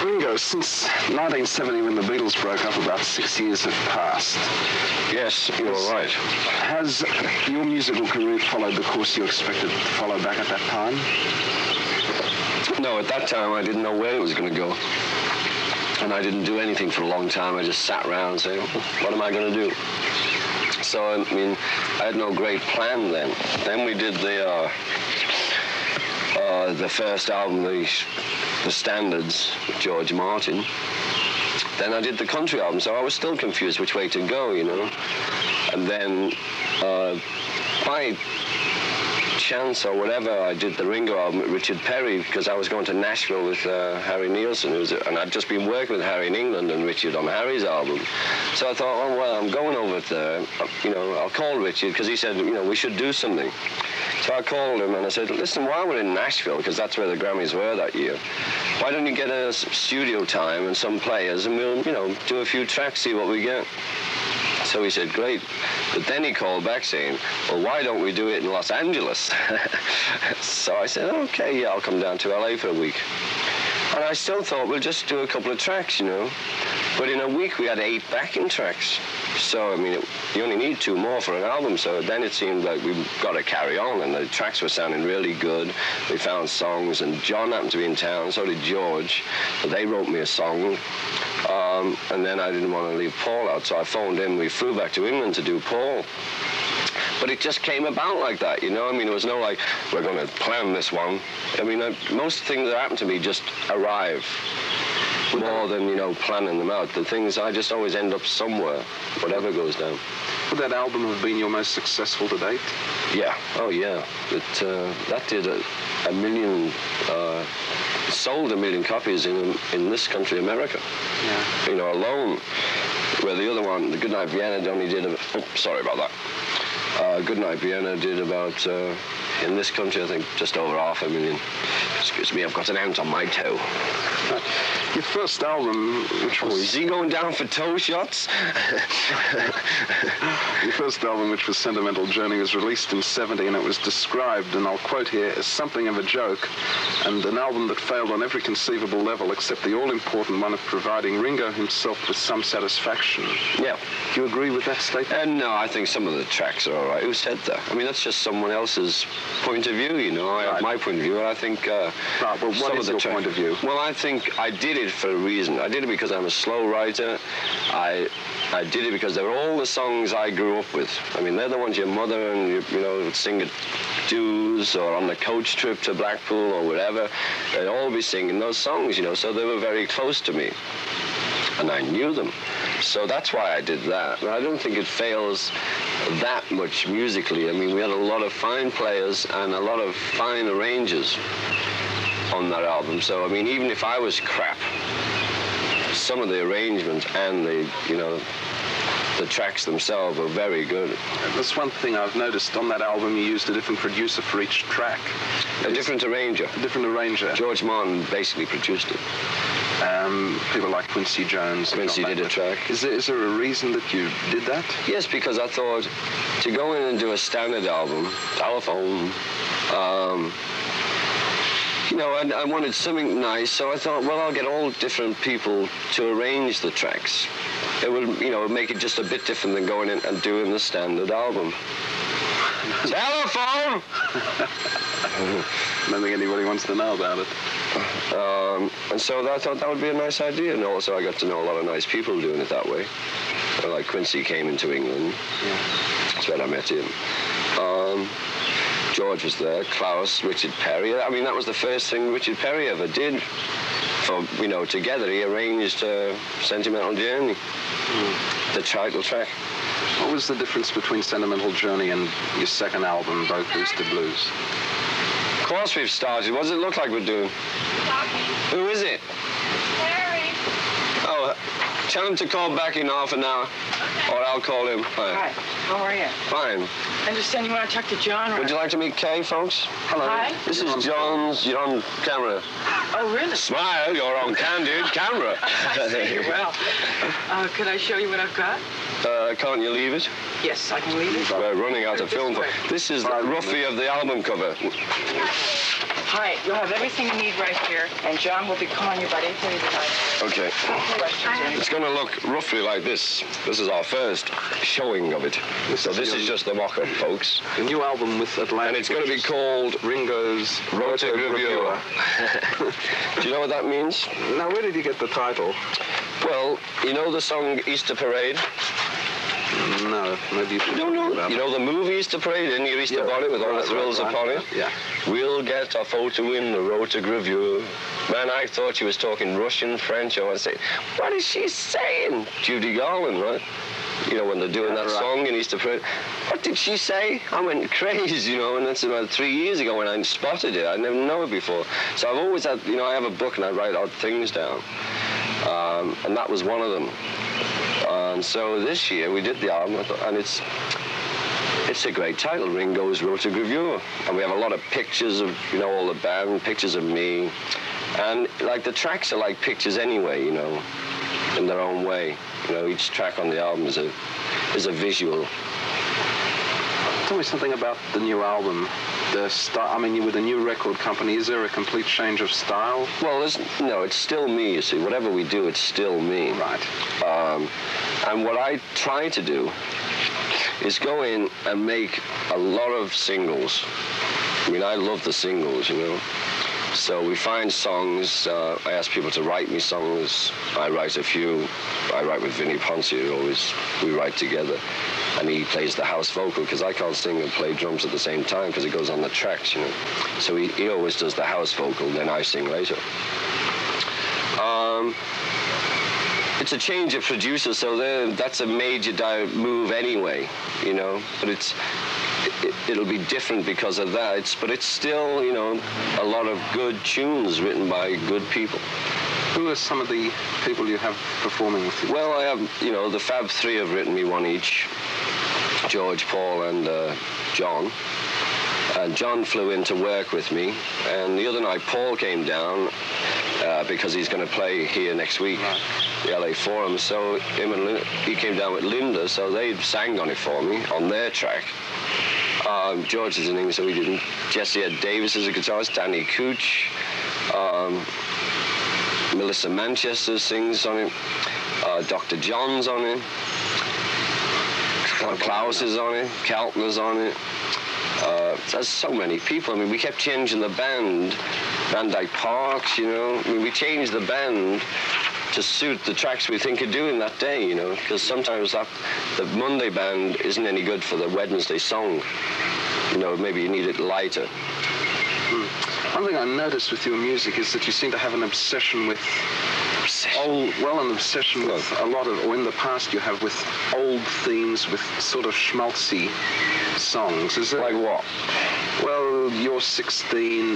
Ringo, since 1970 when the Beatles broke up, about 6 years have passed. Yes, you're right. Has your musical career followed the course you expected to follow back at that time? No, at that time I didn't know where it was going to go. And I didn't do anything for a long time. I just sat around saying, what am I going to do? So, I mean, I had no great plan then. Then we did the first album, the Standards, with George Martin. Then I did the country album, so I was still confused which way to go, you know. And then, by chance or whatever, I did the Ringo album with Richard Perry because I was going to Nashville with Harry Nilsson, and I'd just been working with Harry in England and Richard on Harry's album. So I thought, oh, well, I'm going over there, you know, I'll call Richard because he said, you know, we should do something. So I called him and I said, listen, while we're in Nashville, because that's where the Grammys were that year, why don't you get a studio time and some players and we'll, you know, do a few tracks, see what we get. So he said, great. But then he called back saying, well, why don't we do it in Los Angeles? So I said, okay, yeah, I'll come down to LA for a week. And I still thought, we'll just do a couple of tracks, you know. But in a week, we had 8 backing tracks. So, I mean, you only need 2 more for an album. So then it seemed like we've got to carry on. And the tracks were sounding really good. We found songs. And John happened to be in town. So did George. So they wrote me a song. And then I didn't want to leave Paul out. So I phoned him. We flew back to England to do Paul. But it just came about like that, you know? I mean, it was no like, we're going to plan this one. I mean, most things that happen to me just arrive. More than, you know, planning them out. The things, I just always end up somewhere, whatever goes down. Would that album have been your most successful to date? Yeah, oh yeah. That did a million, sold 1 million copies in this country, America. Yeah. You know, alone. Where the other one, the Goodnight Vienna, only did, sorry about that. Goodnight Vienna did about, in this country, I think, just over 500,000. Excuse me, I've got an ant on my toe. Your first album, which was... Oh, is he going down for toe shots? Your first album, which was Sentimental Journey, was released in '70, and it was described, and I'll quote here, as something of a joke, and an album that failed on every conceivable level except the all-important one of providing Ringo himself with some satisfaction. Yeah. Do you agree with that statement? No, I think some of the tracks are all right. Who said that? I mean, that's just someone else's point of view, you know. I have my point of view, and I think... Right, well, what is your point of view? Well, I think I did it for a reason. I did it because I'm a slow writer. I did it because they're all the songs I grew up with. I mean, they're the ones your mother and you know, would sing at dues or on the coach trip to Blackpool or whatever. They'd all be singing those songs, you know, so they were very close to me. And I knew them. So that's why I did that. But I don't think it fails that much musically. I mean, we had a lot of fine players and a lot of fine arrangers on that album. So, I mean, even if I was crap, some of the arrangements and the, you know, the tracks themselves are very good. That's one thing I've noticed. On that album, you used a different producer for each track. A different arranger. A different arranger. George Martin basically produced it. People like Quincy Jones. Quincy did a track. Is there a reason that you did that? Yes, because I thought to go in and do a standard album, Telephone, you know, I wanted something nice, so I thought, well, I'll get all different people to arrange the tracks. It will, you know, make it just a bit different than going in and doing the standard album. Telephone! I don't think anybody wants to know about it. And so I thought that would be a nice idea, and also I got to know a lot of nice people doing it that way. Like Quincy came into England. Yeah. That's when I met him. George was there, Klaus, Richard Perry. I mean, that was the first thing Richard Perry ever did. For, you know, together he arranged Sentimental Journey, the title track. What was the difference between Sentimental Journey and your second album, Both Booster Blues? Of course we've started. What does it look like we're doing? Who is it? Harry. Oh, tell him to call back in half an hour, or I'll call him. Hi, how are you? Fine. I understand you want to talk to John, right? Would you like to meet Kay, folks? Hello. Hi. This is John's. You're on camera. Oh, really? Smile, you're on candid camera. I see. Well, could I show you what I've got? Can't you leave it? Yes, I can leave it. We're running out of film. This is roughly of the album cover. You'll have everything you need right here, and John will be calling you about 8:30 tonight. Okay. It's going to look roughly like this. This is our first showing of it. This is just the mock-up, folks. The new album with Atlantic. And it's going to be called Ringo's Rotogravure. Do you know what that means? Now, where did you get the title? Well, you know the song Easter Parade? No, maybe you should. No, no. You know the movie Easter Parade in your Easter bonnet with all the thrills upon it? Yeah. We'll get a photo in the Rotogravure. Man, I thought she was talking Russian, French. I was saying, what is she saying? Judy Garland, right? You know, when they're doing that song in Easter Parade. What did she say? I went crazy, you know, and that's about 3 years ago when I spotted it. I never known it before. So I've always had, you know, I have a book and I write odd things down. And that was one of them. And so this year we did the album, and it's a great title, Ringo's Rotogravure. And we have a lot of pictures of, you know, all the band, pictures of me. And, like, the tracks are like pictures anyway, you know, in their own way. You know, each track on the album is a visual. Tell me something about the new album. The style, I mean, with a new record company, is there a complete change of style? Well, no, it's still me, you see. Whatever we do, it's still me. Right. And what I try to do is go in and make a lot of singles. I mean, I love the singles, you know. So we find songs. I ask people to write me songs. I write a few. I write with Vinnie Ponce. We write together. And he plays the house vocal, because I can't sing and play drums at the same time, because it goes on the tracks, you know. So he always does the house vocal, then I sing later. It's a change of producer, so that's a major move anyway, you know. But it'll be different because of that. But it's still, you know, a lot of good tunes written by good people. Who are some of the people you have performing with you? Well, I have, you know, the Fab Three have written me one each. George, Paul, and John. And John flew in to work with me. And the other night, Paul came down because he's going to play here next week, the LA Forum. So he came down with Linda, so they sang on it for me, on their track. George is in English, so he didn't. Jesse Ed Davis is a guitarist, Danny Cooch. Melissa Manchester sings on it. Dr. John's on it. Klaus is on it. Keltner's on it. There's so many people. I mean, we kept changing the band. Van Dyke Parks, you know. I mean, we changed the band to suit the tracks we think of doing that day, you know, because sometimes the Monday band isn't any good for the Wednesday song. You know, maybe you need it lighter. One thing I noticed with your music is that you seem to have an obsession with an obsession with a lot of, or in the past you have, with old themes, with sort of schmaltzy songs. Is it like what? Well, You're 16.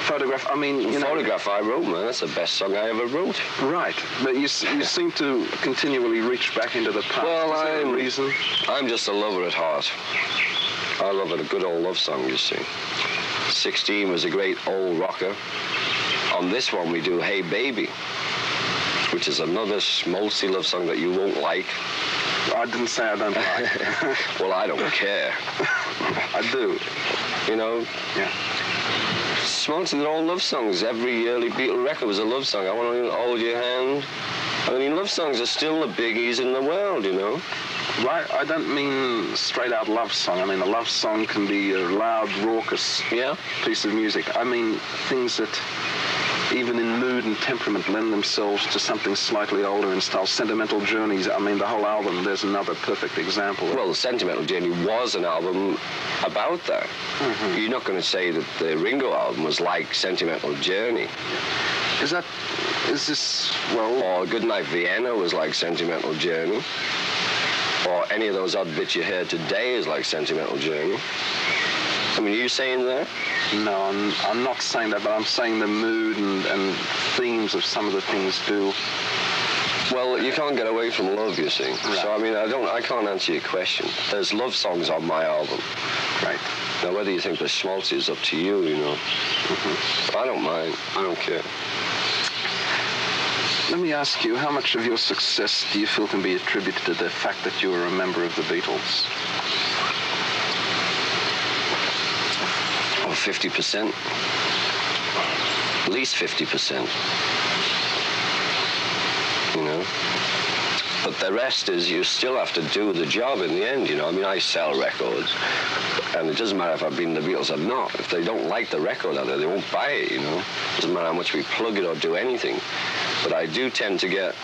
Photograph. I mean, you know, Photograph I wrote, man. That's the best song I ever wrote. Right, but you seem to continually reach back into the past. Well, is there a reason? I'm just a lover at heart. I love it, a good old love song, you see. 16 was a great old rocker. On this one, we do Hey Baby, which is another schmaltzy love song that you won't like. I didn't say I don't like. Well, I don't care. I do. You know? Yeah. Schmaltzy, they're all love songs. Every early Beatle record was a love song. I want to hold your hand. I mean, love songs are still the biggies in the world, you know? Right, I don't mean straight-out love song. I mean, a love song can be a loud, raucous piece of music. I mean things that, even in mood and temperament, lend themselves to something slightly older in style. Sentimental Journeys, I mean, the whole album, there's another perfect example. Well, Sentimental Journey was an album about that. Mm-hmm. You're not going to say that the Ringo album was like Sentimental Journey. Is this, well... Or Goodnight Vienna was like Sentimental Journey. Or any of those odd bits you heard today is like Sentimental Journey. I mean, are you saying that? No, I'm not saying that, but I'm saying the mood and themes of some of the things do. Well, you can't get away from love, you see. Right. So, I mean, I can't answer your question. There's love songs on my album. Right. Now, whether you think they're schmaltzy is up to you, you know. Mm-hmm. I don't mind. I don't care. Let me ask you, how much of your success do you feel can be attributed to the fact that you were a member of the Beatles? Oh, 50%. At least 50%. You know? But the rest is you still have to do the job in the end, you know. I mean, I sell records, and it doesn't matter if I've been in the Beatles or not. If they don't like the record out there, they won't buy it, you know. It doesn't matter how much we plug it or do anything. But I do tend to get,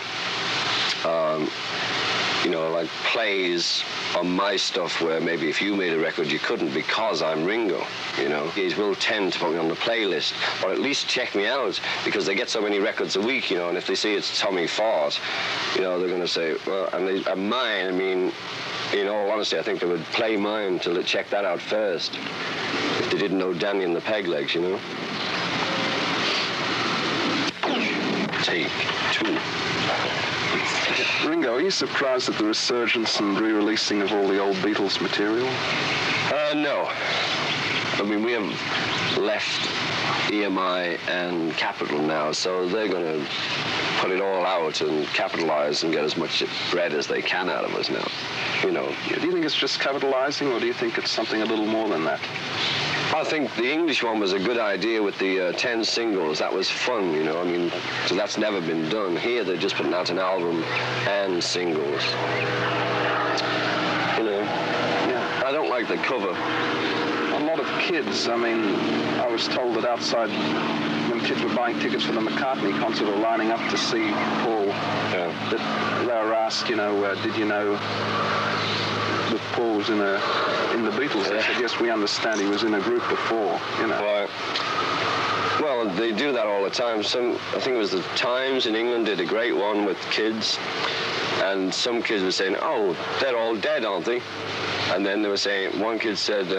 you know, like plays on my stuff where maybe if you made a record you couldn't because I'm Ringo, you know. They will tend to put me on the playlist or at least check me out because they get so many records a week, you know, and if they see it's Tommy Ford, you know, they're going to say, well, and mine, I mean, in all honesty, I think they would play mine till they check that out first if they didn't know Danny and the Peglegs, you know. Take two. Ringo, are you surprised at the resurgence and re-releasing of all the old Beatles material? No. I mean, we have left EMI and Capitol now, so they're going to put it all out and capitalize and get as much bread as they can out of us now, you know. Do you think it's just capitalizing, or do you think it's something a little more than that? I think the English one was a good idea with the 10 singles. That was fun, you know. I mean, so that's never been done. Here, they're just putting out an album and singles. You know, yeah. I don't like the cover. A lot of kids, I mean, I was told that outside, when kids were buying tickets for the McCartney concert or lining up to see Paul, that they were asked, you know, did you know that Paul was in the Beatles? They said, yes, we understand he was in a group before, you know. Right. Well, they do that all the time. I think it was the Times in England did a great one with kids, and some kids were saying, oh, they're all dead, aren't they? And then they were saying, one kid said,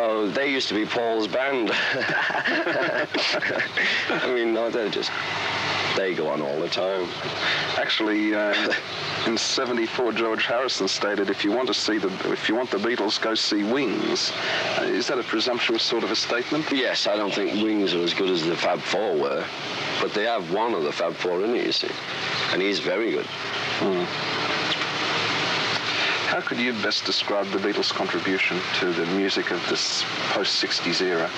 oh, they used to be Paul's band. I mean, no, they go on all the time. Actually, in '74, George Harrison stated, if you want the Beatles, go see Wings. Is that a presumptuous sort of a statement? Yes, I don't think Wings are as good as the Fab Four were, but they have one of the Fab Four in it, you see, and he's very good. How could you best describe the Beatles' contribution to the music of this post-60s era?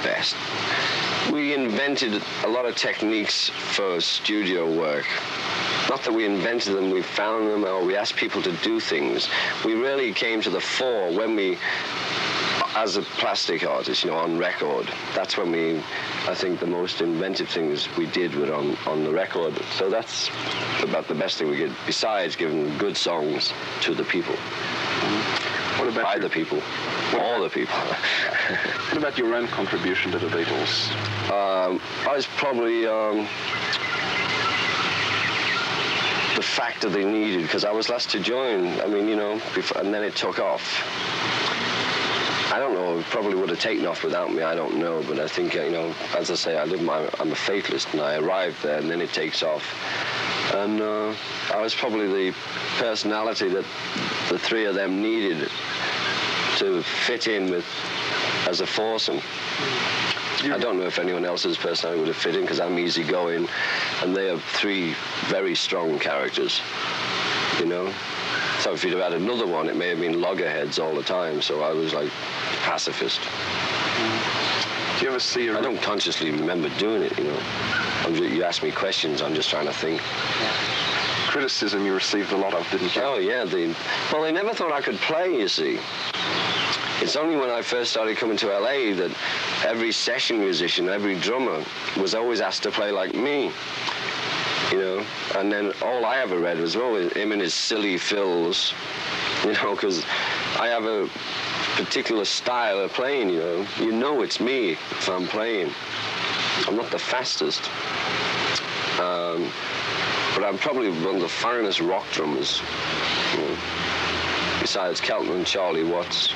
Best. We invented a lot of techniques for studio work. Not that we invented them, we found them, or we asked people to do things. We really came to the fore when we, as a plastic artist, you know, on record. That's when I think the most inventive things we did were on the record. So that's about the best thing we did, besides giving good songs to the people. What about By the people. All the people. What about your own contribution to the Beatles? I was probably the factor they needed, because I was last to join. I mean, you know, and then it took off. I don't know, it probably would have taken off without me, I don't know, but I think, you know, as I say, I'm a fatalist, and I arrived there, and then it takes off. And I was probably the personality that the three of them needed to fit in with as a foursome. I don't know if anyone else's personality would have fit in, because I'm easygoing, and they have three very strong characters, you know. So if you'd have had another one, it may have been loggerheads all the time, so I was like pacifist. Do you ever see I don't consciously remember doing it, you know. You ask me questions, I'm just trying to think. Criticism you received a lot of, didn't you? Oh, yeah. Well, they never thought I could play, you see. It's only when I first started coming to LA that every session musician, every drummer was always asked to play like me, you know. And then all I ever read was, oh, him and his silly fills, you know, because I have a particular style of playing, you know. You know it's me if I'm playing. I'm not the fastest. But I'm probably one of the finest rock drummers, you know, besides Keltner and Charlie Watts.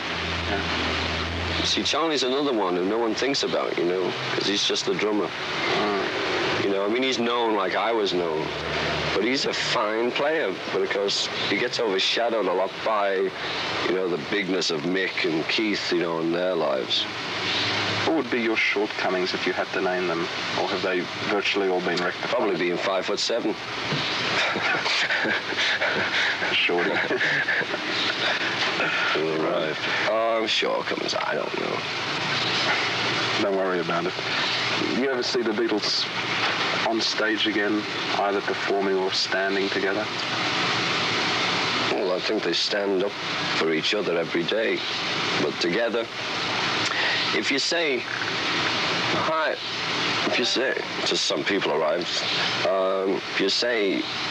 Yeah. See, Charlie's another one who no one thinks about, you know, because he's just a drummer. You know, I mean, he's known like I was known, but he's a fine player. But of course, he gets overshadowed a lot by, you know, the bigness of Mick and Keith, you know, in their lives. What would be your shortcomings if you had to name them, or have they virtually all been rectified? Probably being 5'7". Shorty. will arrive. Oh, I'm sure it comes. I don't know. Don't worry about it. You ever see the Beatles on stage again, either performing or standing together? Well, I think they stand up for each other every day. But together, if you say, hi, if you say, just some people arrive, if you say,